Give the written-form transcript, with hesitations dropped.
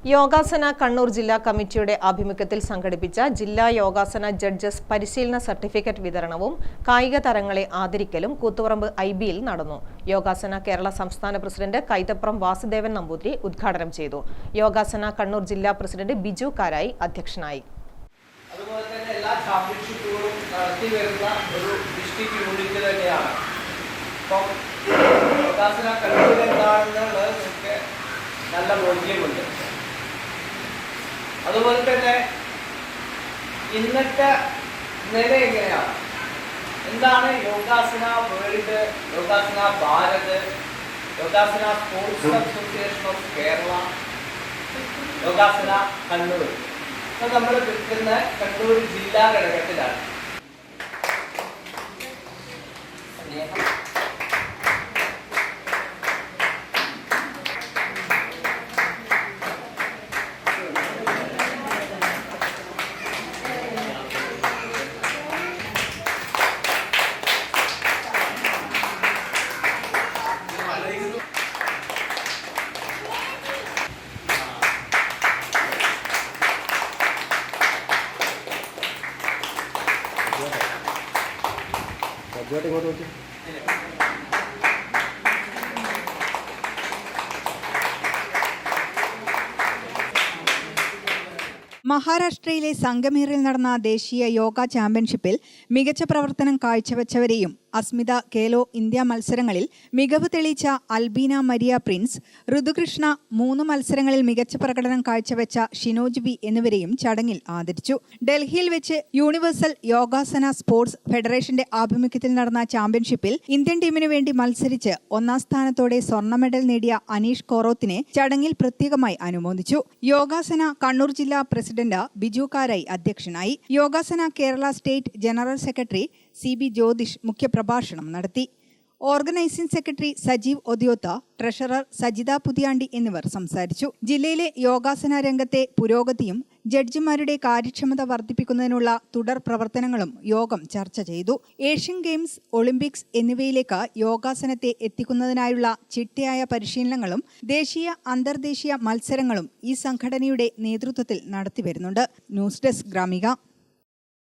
യോഗാസന കണ്ണൂർ ജില്ലാ കമ്മിറ്റിയുടെ ആഭിമുഖ്യത്തിൽ സംഘടിപ്പിച്ച ജില്ലാ യോഗാസന ജഡ്ജസ് പരിശീലന സർട്ടിഫിക്കറ്റ് വിതരണവും കായിക താരങ്ങളെ ആദരിക്കലും കൂത്തുപറമ്പ് ഐബിയിൽ നടന്നു. യോഗാസന കേരള സംസ്ഥാന പ്രസിഡന്റ് കൈതപ്രം വാസുദേവൻ നമ്പൂതിരി ഉദ്ഘാടനം ചെയ്തു. യോഗാസന കണ്ണൂർ ജില്ലാ പ്രസിഡന്റ് ബിജു കാരായി അധ്യക്ഷനായി. അതുപോലെ തന്നെ എല്ലാ ചാമ്പ്യൻഷിപ്പുകളും നടത്തി വരുന്ന ഒരു ഡിസ്ട്രിക്ട് യൂണിറ്റ് തന്നെയാണ്. അപ്പം യോഗാസന കണ്ണൂർ എന്താണെന്നുള്ളത് നമുക്ക് നല്ല ബോധ്യമുണ്ട്. അതുപോലെ തന്നെ ഇന്നത്തെ നില എങ്ങനെയാണ്, എന്താണ് Yogasana world, Yogasana Bharat, Yogasana sports association of Kerala, Yogasana Kannur നമ്മൾ നിൽക്കുന്ന കണ്ണൂർ ജില്ലാ ഘടകത്തിലാണ്. മഹാരാഷ്ട്രയിലെ സംഗമേറിൽ നടന്ന ദേശീയ യോഗ ചാമ്പ്യൻഷിപ്പിൽ മികച്ച പ്രവർത്തനം കാഴ്ചവെച്ചവരെയും അസ്മിത ഖേലോ ഇന്ത്യ മത്സരങ്ങളിൽ മികവ് തെളിയിച്ച അൽബീന മരിയ പ്രിൻസ്, ഋതുകൃഷ്ണ 3 മത്സരങ്ങളിൽ മികച്ച പ്രകടനം കാഴ്ചവെച്ച ഷിനോജ് വി എന്നിവരെയും ചടങ്ങിൽ ആദരിച്ചു. ഡൽഹിയിൽ വെച്ച് യൂണിവേഴ്സൽ യോഗാസന സ്പോർട്സ് ഫെഡറേഷന്റെ ആഭിമുഖ്യത്തിൽ നടന്ന ചാമ്പ്യൻഷിപ്പിൽ ഇന്ത്യൻ ടീമിനു വേണ്ടി മത്സരിച്ച് 1ാം സ്ഥാനത്തോടെ സ്വർണ്ണ മെഡൽ നേടിയ അനീഷ് കോറോത്തിനെ ചടങ്ങിൽ പ്രത്യേകമായി അനുമോദിച്ചു. യോഗാസന കണ്ണൂർ ജില്ലാ പ്രസിഡന്റ് ബിജു കാരായി അധ്യക്ഷനായി. Yogasana Kerala state general secretary CB Jyothish മുഖ്യപ്രഭാഷണം നടത്തി. Organising secretary Sajeev Odyotha, treasurer Sajitha Puthiyandi എന്നിവർ സംസാരിച്ചു. ജില്ലയിലെ യോഗാസന രംഗത്തെ പുരോഗതിയും ജഡ്ജിമാരുടെ കാര്യക്ഷമത വർദ്ധിപ്പിക്കുന്നതിനുള്ള തുടർ പ്രവർത്തനങ്ങളും യോഗം ചർച്ച ചെയ്തു. ഏഷ്യൻ ഗെയിംസ്, ഒളിമ്പിക്സ് എന്നിവയിലേക്ക് യോഗാസനത്തെ എത്തിക്കുന്നതിനായുള്ള ചിട്ടയായ പരിശീലനങ്ങളും ദേശീയ അന്തർദേശീയ മത്സരങ്ങളും ഈ സംഘടനയുടെ നേതൃത്വത്തിൽ നടത്തിവരുന്നുണ്ട്. News desk Gramika.